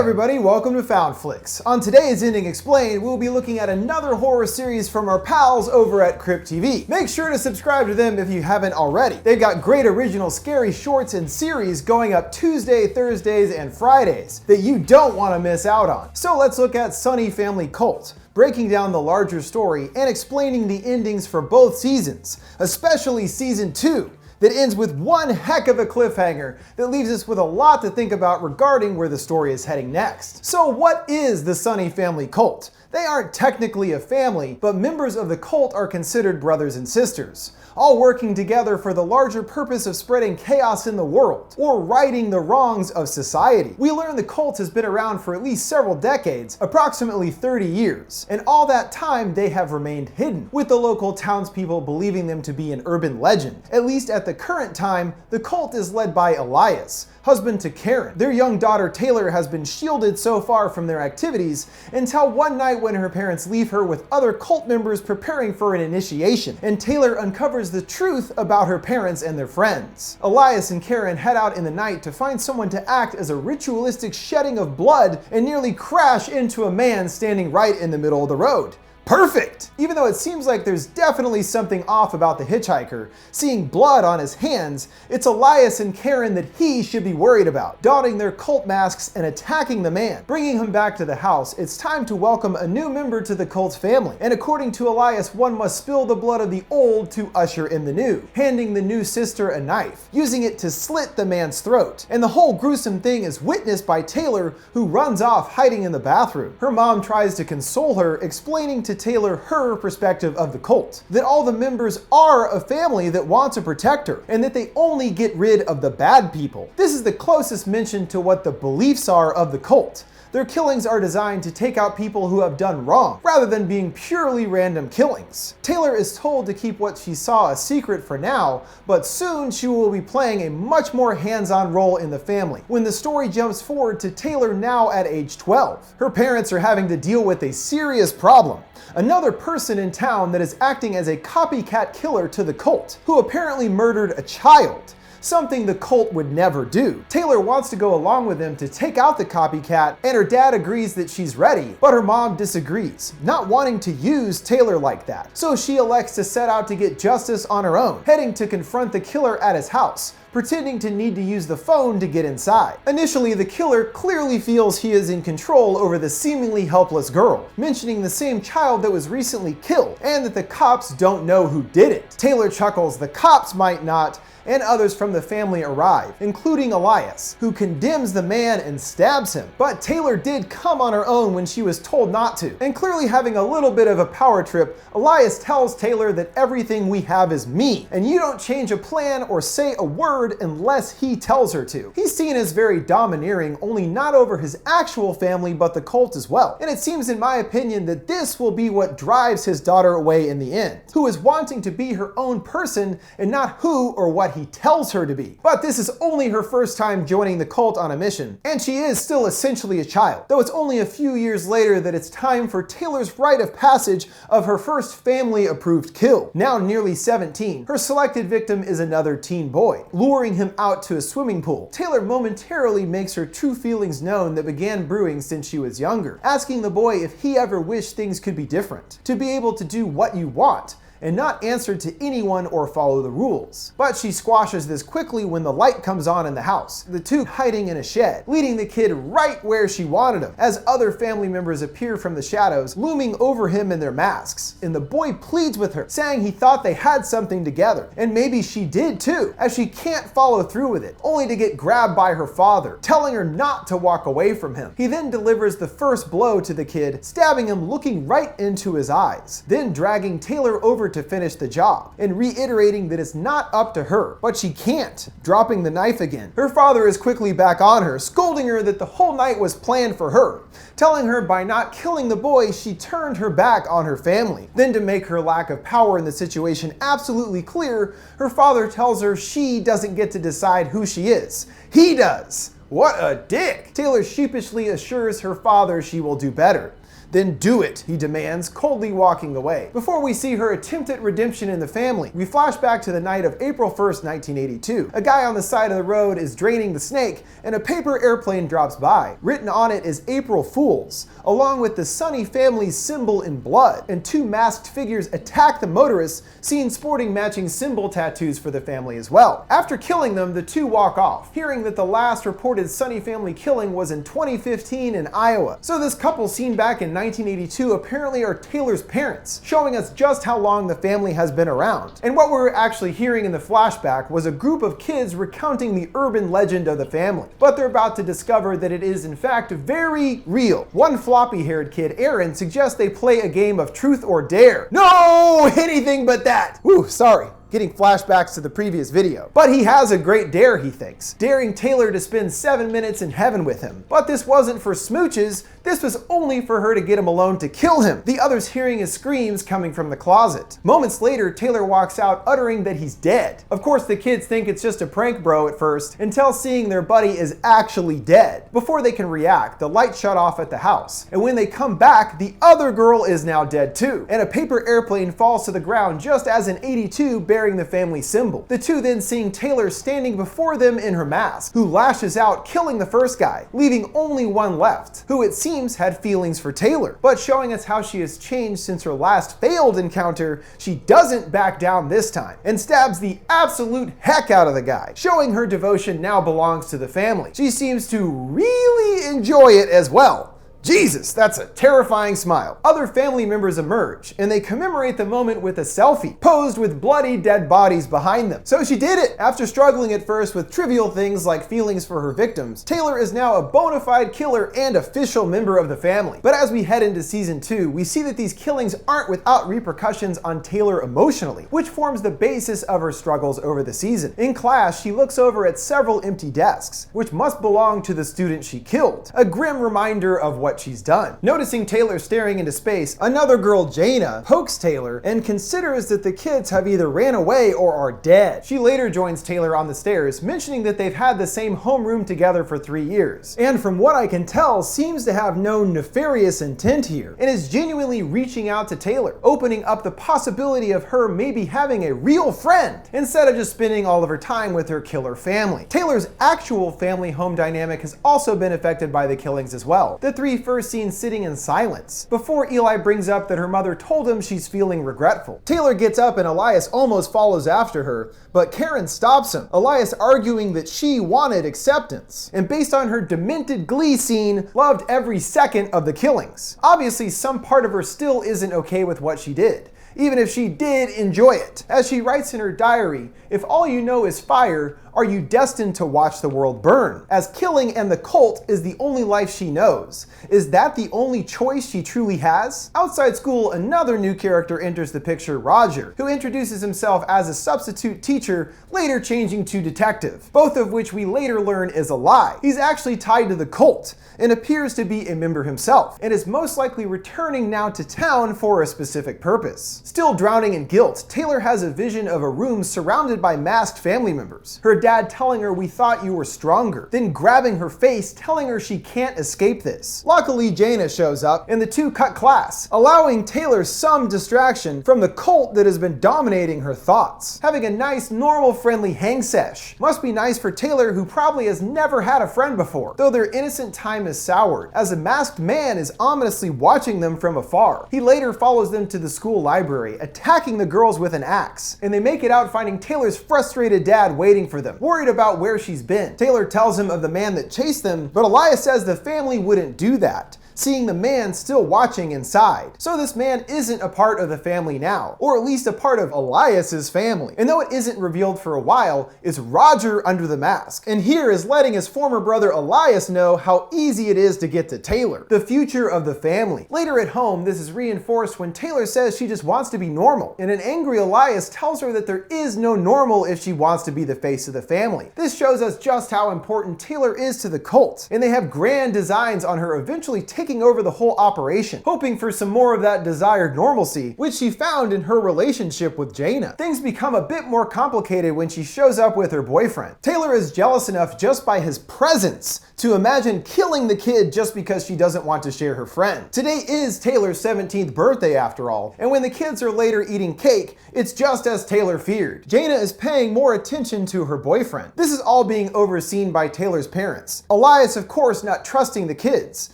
everybody, welcome to FoundFlix. On today's Ending Explained, we'll be looking at another horror series from our pals over at Crypt TV. Make sure to subscribe to them if you haven't already. They've got great original scary shorts and series going up Tuesday, Thursdays, and Fridays that you don't want to miss out on. So let's look at Sunny Family Cult, breaking down the larger story and explaining the endings for both seasons, especially season 2. That ends with one heck of a cliffhanger that leaves us with a lot to think about regarding where the story is heading next. So what is the Sunny Family Cult? They aren't technically a family, but members of the cult are considered brothers and sisters, all working together for the larger purpose of spreading chaos in the world, or righting the wrongs of society. We learn the cult has been around for at least several decades, approximately 30 years, and all that time they have remained hidden, with the local townspeople believing them to be an urban legend. At least at the current time, the cult is led by Elias, husband to Karen. Their young daughter Taylor has been shielded so far from their activities until one night when her parents leave her with other cult members preparing for an initiation, and Taylor uncovers the truth about her parents and their friends. Elias and Karen head out in the night to find someone to act as a ritualistic shedding of blood and nearly crash into a man standing right in the middle of the road. Perfect! Even though it seems like there's definitely something off about the hitchhiker, seeing blood on his hands, it's Elias and Karen that he should be worried about, donning their cult masks and attacking the man. Bringing him back to the house, it's time to welcome a new member to the cult's family, and according to Elias, one must spill the blood of the old to usher in the new, handing the new sister a knife, using it to slit the man's throat. And the whole gruesome thing is witnessed by Taylor, who runs off hiding in the bathroom. Her mom tries to console her, explaining to Taylor her perspective of the cult, that all the members are a family that wants to protect her, and that they only get rid of the bad people. This is the closest mention to what the beliefs are of the cult. Their killings are designed to take out people who have done wrong, rather than being purely random killings. Taylor is told to keep what she saw a secret for now, but soon she will be playing a much more hands-on role in the family, when the story jumps forward to Taylor now at age 12. Her parents are having to deal with a serious problem. Another person in town that is acting as a copycat killer to the cult, who apparently murdered a child. Something the cult would never do. Taylor wants to go along with them to take out the copycat, and her dad agrees that she's ready, but her mom disagrees, not wanting to use Taylor like that. So she elects to set out to get justice on her own, heading to confront the killer at his house, pretending to need to use the phone to get inside. Initially, the killer clearly feels he is in control over the seemingly helpless girl, mentioning the same child that was recently killed, and that the cops don't know who did it. Taylor chuckles the cops might not, and others from the family arrive, including Elias, who condemns the man and stabs him. But Taylor did come on her own when she was told not to, and clearly having a little bit of a power trip, Elias tells Taylor that everything we have is me, and you don't change a plan or say a word unless he tells her to. He's seen as very domineering, only not over his actual family but the cult as well. And it seems in my opinion that this will be what drives his daughter away in the end, who is wanting to be her own person and not who or what he tells her to be. But this is only her first time joining the cult on a mission, and she is still essentially a child, though it's only a few years later that it's time for Taylor's rite of passage of her first family-approved kill. Now nearly 17, her selected victim is another teen boy, luring him out to a swimming pool. Taylor momentarily makes her true feelings known that began brewing since she was younger, asking the boy if he ever wished things could be different, to be able to do what you want, and not answer to anyone or follow the rules. But she squashes this quickly when the light comes on in the house, the two hiding in a shed, leading the kid right where she wanted him, as other family members appear from the shadows, looming over him in their masks. And the boy pleads with her, saying he thought they had something together, and maybe she did too, as she can't follow through with it, only to get grabbed by her father, telling her not to walk away from him. He then delivers the first blow to the kid, stabbing him looking right into his eyes, then dragging Taylor over to finish the job, and reiterating that it's not up to her, but she can't, dropping the knife again. Her father is quickly back on her, scolding her that the whole night was planned for her, telling her by not killing the boy, she turned her back on her family. Then, to make her lack of power in the situation absolutely clear, her father tells her she doesn't get to decide who she is. He does. What a dick! Taylor sheepishly assures her father she will do better. Then do it, he demands, coldly walking away. Before we see her attempt at redemption in the family, we flash back to the night of April 1st, 1982. A guy on the side of the road is draining the snake, and a paper airplane drops by. Written on it is April Fools, along with the Sunny family's symbol in blood, and two masked figures attack the motorists, seen sporting matching symbol tattoos for the family as well. After killing them, the two walk off, hearing that the last reported Sunny family killing was in 2015 in Iowa. So this couple seen back in 1982 apparently are Taylor's parents, showing us just how long the family has been around. And what we're actually hearing in the flashback was a group of kids recounting the urban legend of the family, but they're about to discover that it is in fact very real. One floppy-haired kid, Aaron, suggests they play a game of truth or dare. No, anything but that. Whew, sorry. Getting flashbacks to the previous video. But he has a great dare, he thinks, daring Taylor to spend 7 minutes in heaven with him. But this wasn't for smooches, this was only for her to get him alone to kill him, the others hearing his screams coming from the closet. Moments later, Taylor walks out uttering that he's dead. Of course, the kids think it's just a prank bro at first, until seeing their buddy is actually dead. Before they can react, the lights shut off at the house, and when they come back, the other girl is now dead too, and a paper airplane falls to the ground just as an 82 bearing the family symbol. The two then seeing Taylor standing before them in her mask, who lashes out, killing the first guy, leaving only one left, who it seems had feelings for Taylor. But showing us how she has changed since her last failed encounter, she doesn't back down this time, and stabs the absolute heck out of the guy, showing her devotion now belongs to the family. She seems to really enjoy it as well. Jesus, that's a terrifying smile. Other family members emerge, and they commemorate the moment with a selfie, posed with bloody dead bodies behind them. So she did it! After struggling at first with trivial things like feelings for her victims, Taylor is now a bona fide killer and official member of the family. But as we head into season 2, we see that these killings aren't without repercussions on Taylor emotionally, which forms the basis of her struggles over the season. In class, she looks over at several empty desks, which must belong to the student she killed, a grim reminder of what she's done. Noticing Taylor staring into space, another girl, Jaina, pokes Taylor and considers that the kids have either ran away or are dead. She later joins Taylor on the stairs, mentioning that they've had the same homeroom together for 3 years, and from what I can tell, seems to have no nefarious intent here, and is genuinely reaching out to Taylor, opening up the possibility of her maybe having a real friend, instead of just spending all of her time with her killer family. Taylor's actual family home dynamic has also been affected by the killings as well. The three first seen sitting in silence, before Eli brings up that her mother told him she's feeling regretful. Taylor gets up and Elias almost follows after her, but Karen stops him, Elias arguing that she wanted acceptance, and based on her demented glee scene, loved every second of the killings. Obviously, some part of her still isn't okay with what she did, even if she did enjoy it. As she writes in her diary, "If all you know is fire, are you destined to watch the world burn? As killing and the cult is the only life she knows, is that the only choice she truly has?" Outside school, another new character enters the picture, Roger, who introduces himself as a substitute teacher, later changing to detective, both of which we later learn is a lie. He's actually tied to the cult, and appears to be a member himself, and is most likely returning now to town for a specific purpose. Still drowning in guilt, Taylor has a vision of a room surrounded by masked family members. Her dad telling her, "We thought you were stronger," then grabbing her face, telling her she can't escape this. Luckily, Jaina shows up, and the two cut class, allowing Taylor some distraction from the cult that has been dominating her thoughts. Having a nice, normal, friendly hang sesh. Must be nice for Taylor, who probably has never had a friend before, though their innocent time is soured, as a masked man is ominously watching them from afar. He later follows them to the school library, attacking the girls with an axe, and they make it out finding Taylor's frustrated dad waiting for them, worried about where she's been. Taylor tells him of the man that chased them, but Elias says the family wouldn't do that, seeing the man still watching inside. So this man isn't a part of the family now, or at least a part of Elias's family. And though it isn't revealed for a while, it's Roger under the mask, and here is letting his former brother Elias know how easy it is to get to Taylor, the future of the family. Later at home, this is reinforced when Taylor says she just wants to be normal, and an angry Elias tells her that there is no normal if she wants to be the face of the family. This shows us just how important Taylor is to the cult, and they have grand designs on her eventually taking taking over the whole operation, hoping for some more of that desired normalcy, which she found in her relationship with Jaina. Things become a bit more complicated when she shows up with her boyfriend. Taylor is jealous enough just by his presence to imagine killing the kid just because she doesn't want to share her friend. Today is Taylor's 17th birthday after all, and when the kids are later eating cake, it's just as Taylor feared. Jaina is paying more attention to her boyfriend. This is all being overseen by Taylor's parents. Elias, of course, not trusting the kids,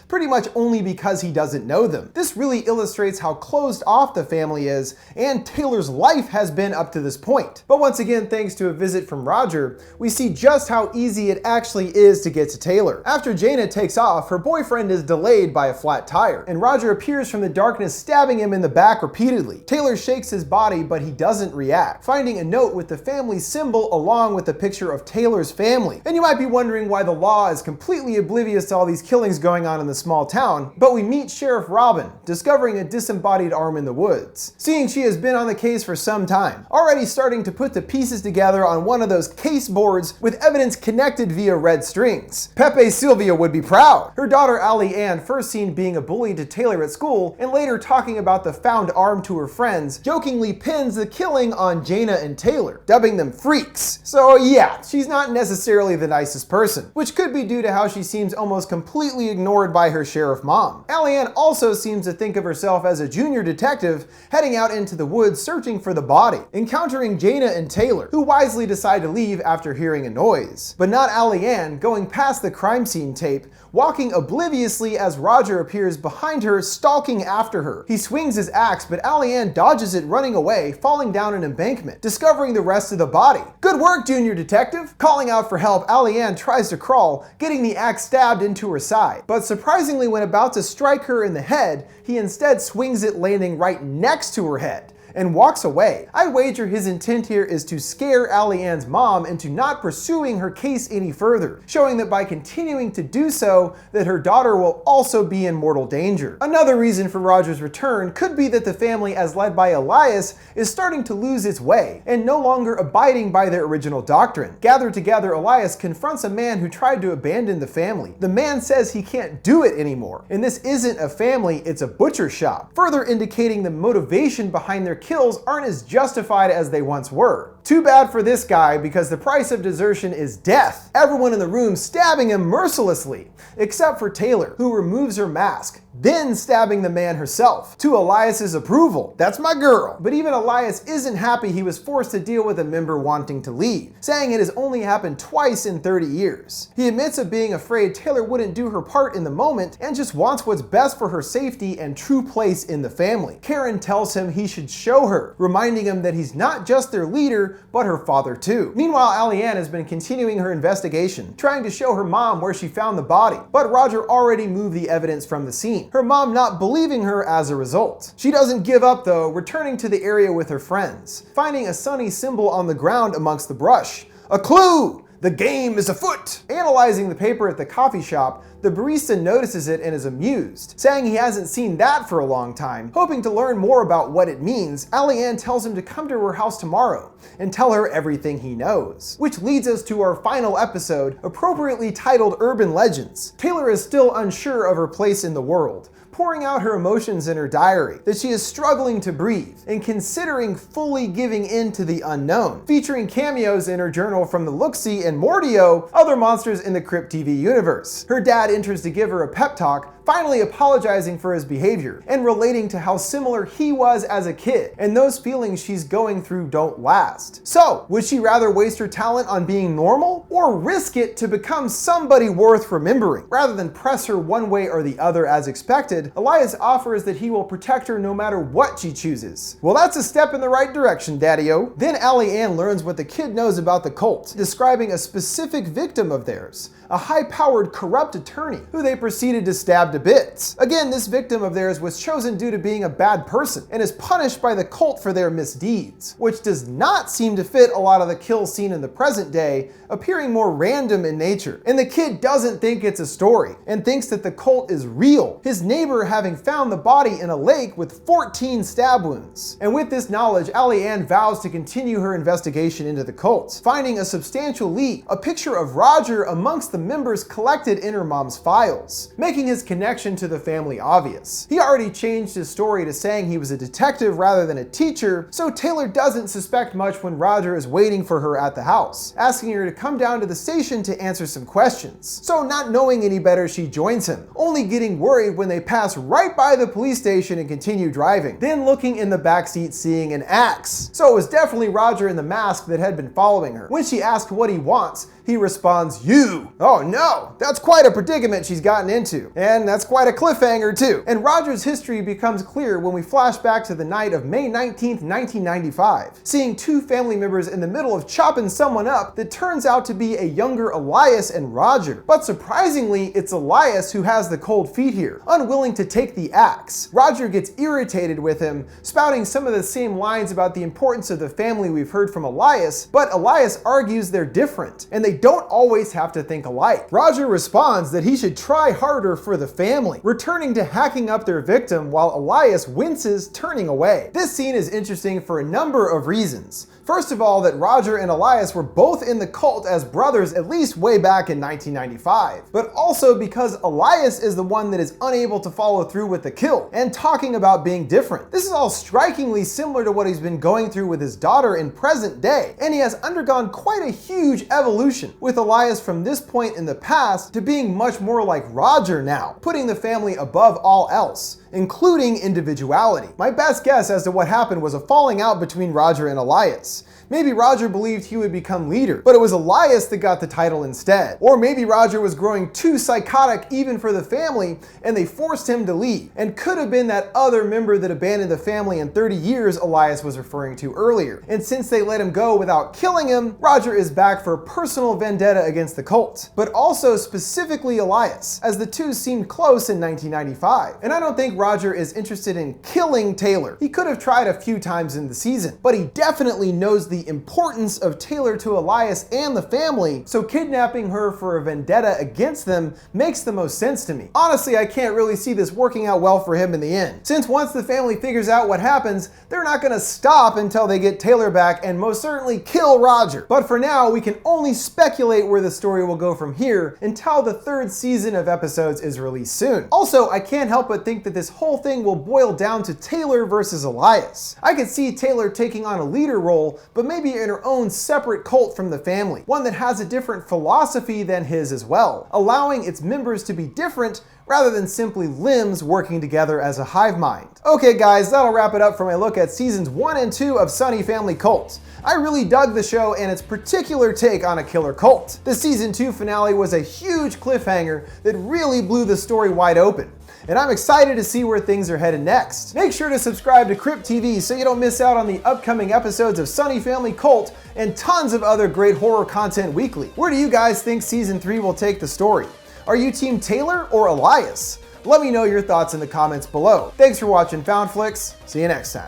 pretty much only because he doesn't know them. This really illustrates how closed off the family is, and Taylor's life has been up to this point. But once again, thanks to a visit from Roger, we see just how easy it actually is to get to Taylor. After Jaina takes off, her boyfriend is delayed by a flat tire, and Roger appears from the darkness, stabbing him in the back repeatedly. Taylor shakes his body, but he doesn't react, finding a note with the family symbol along with the picture of Taylor's family. And you might be wondering why the law is completely oblivious to all these killings going on in the small town, but we meet Sheriff Robin, discovering a disembodied arm in the woods. Seeing she has been on the case for some time, already starting to put the pieces together on one of those case boards with evidence connected via red strings. Pepe Sylvia would be proud. Her daughter Allie Ann, first seen being a bully to Taylor at school, and later talking about the found arm to her friends, jokingly pins the killing on Jaina and Taylor, dubbing them freaks. So yeah, she's not necessarily the nicest person, which could be due to how she seems almost completely ignored by her sheriff mom. Allie Ann also seems to think of herself as a junior detective heading out into the woods searching for the body, encountering Jaina and Taylor, who wisely decide to leave after hearing a noise. But not Allie Ann, going past the crime scene tape, walking obliviously as Roger appears behind her, stalking after her. He swings his axe, but Allie Ann dodges it, running away, falling down an embankment, discovering the rest of the body. Good work, junior detective! Calling out for help, Allie Ann tries to crawl, getting the axe stabbed into her side. But surprisingly, when about to strike her in the head, he instead swings it, landing right next to her head, and walks away. I wager his intent here is to scare Allie Ann's mom into not pursuing her case any further, showing that by continuing to do so, that her daughter will also be in mortal danger. Another reason for Roger's return could be that the family, as led by Elias, is starting to lose its way, and no longer abiding by their original doctrine. Gathered together, Elias confronts a man who tried to abandon the family. The man says he can't do it anymore, and this isn't a family, it's a butcher shop, further indicating the motivation behind their kills aren't as justified as they once were. Too bad for this guy, because the price of desertion is death. Everyone in the room stabbing him mercilessly, except for Taylor, who removes her mask, then stabbing the man herself, to Elias's approval. That's my girl. But even Elias isn't happy he was forced to deal with a member wanting to leave, saying it has only happened twice in 30 years. He admits of being afraid Taylor wouldn't do her part in the moment and just wants what's best for her safety and true place in the family. Karen tells him he should show her, reminding him that he's not just their leader, but her father too. Meanwhile, Allie Ann has been continuing her investigation, trying to show her mom where she found the body, but Roger already moved the evidence from the scene, her mom not believing her as a result. She doesn't give up though, returning to the area with her friends, finding a sunny symbol on the ground amongst the brush. A clue! The game is afoot! Analyzing the paper at the coffee shop, the barista notices it and is amused, saying he hasn't seen that for a long time. Hoping to learn more about what it means, Allie Ann tells him to come to her house tomorrow and tell her everything he knows. Which leads us to our final episode, appropriately titled Urban Legends. Taylor is still unsure of her place in the world, pouring out her emotions in her diary, that she is struggling to breathe, and considering fully giving in to the unknown, featuring cameos in her journal from the Looksee and Mordio, other monsters in the Crypt TV universe. Her dad enters to give her a pep talk, finally apologizing for his behavior, and relating to how similar he was as a kid, and those feelings she's going through don't last. So, would she rather waste her talent on being normal, or risk it to become somebody worth remembering? Rather than press her one way or the other as expected, Elias offers that he will protect her no matter what she chooses. Well, that's a step in the right direction, Daddy-O. Then Allie Ann learns what the kid knows about the cult, describing a specific victim of theirs, a high-powered corrupt attorney who they proceeded to stab to bits. Again, this victim of theirs was chosen due to being a bad person and is punished by the cult for their misdeeds, which does not seem to fit a lot of the kills seen in the present day, appearing more random in nature. And the kid doesn't think it's a story and thinks that the cult is real, his neighbor having found the body in a lake with 14 stab wounds. And with this knowledge, Allie Ann vows to continue her investigation into the cult, finding a substantial leak, a picture of Roger amongst the members collected in her mom's files, making his connection connection to the family obvious. He already changed his story to saying he was a detective rather than a teacher, so Taylor doesn't suspect much when Roger is waiting for her at the house, asking her to come down to the station to answer some questions. So not knowing any better, she joins him, only getting worried when they pass right by the police station and continue driving, then looking in the backseat seeing an axe. So it was definitely Roger in the mask that had been following her. When she asked what he wants, he responds, "You." Oh no, that's quite a predicament she's gotten into. And that's quite a cliffhanger too. And Roger's history becomes clear when we flash back to the night of May 19th, 1995, seeing two family members in the middle of chopping someone up that turns out to be a younger Elias and Roger. But surprisingly, it's Elias who has the cold feet here, unwilling to take the axe. Roger gets irritated with him, spouting some of the same lines about the importance of the family we've heard from Elias, but Elias argues they're different, and they don't always have to think alike. Roger responds that he should try harder for the family, returning to hacking up their victim while Elias winces, turning away. This scene is interesting for a number of reasons. First of all, that Roger and Elias were both in the cult as brothers at least way back in 1995, but also because Elias is the one that is unable to follow through with the kill and talking about being different. This is all strikingly similar to what he's been going through with his daughter in present day, and he has undergone quite a huge evolution, with Elias from this point in the past to being much more like Roger now, putting the family above all else, including individuality. My best guess as to what happened was a falling out between Roger and Elias. Maybe Roger believed he would become leader, but it was Elias that got the title instead. Or maybe Roger was growing too psychotic even for the family and they forced him to leave, and could have been that other member that abandoned the family in 30 years Elias was referring to earlier. And since they let him go without killing him, Roger is back for personal vendetta against the cult, but also specifically Elias, as the two seemed close in 1995. And I don't think Roger is interested in killing Taylor. He could have tried a few times in the season, but he definitely knows the importance of Taylor to Elias and the family, so kidnapping her for a vendetta against them makes the most sense to me. Honestly, I can't really see this working out well for him in the end, since once the family figures out what happens, they're not gonna stop until they get Taylor back and most certainly kill Roger. But for now, we can only speculate where the story will go from here until the third season of episodes is released soon. Also, I can't help but think that this whole thing will boil down to Taylor versus Elias. I could see Taylor taking on a leader role, but maybe in her own separate cult from the family, one that has a different philosophy than his as well, allowing its members to be different rather than simply limbs working together as a hive mind. Okay guys, that'll wrap it up for my look at seasons 1 and 2 of Sunny Family Cult. I really dug the show and its particular take on a killer cult. The season 2 finale was a huge cliffhanger that really blew the story wide open, and I'm excited to see where things are headed next. Make sure to subscribe to Crypt TV so you don't miss out on the upcoming episodes of Sunny Family Cult and tons of other great horror content weekly. Where do you guys think season 3 will take the story? Are you team Taylor or Elias? Let me know your thoughts in the comments below. Thanks for watching FoundFlix. See you next time.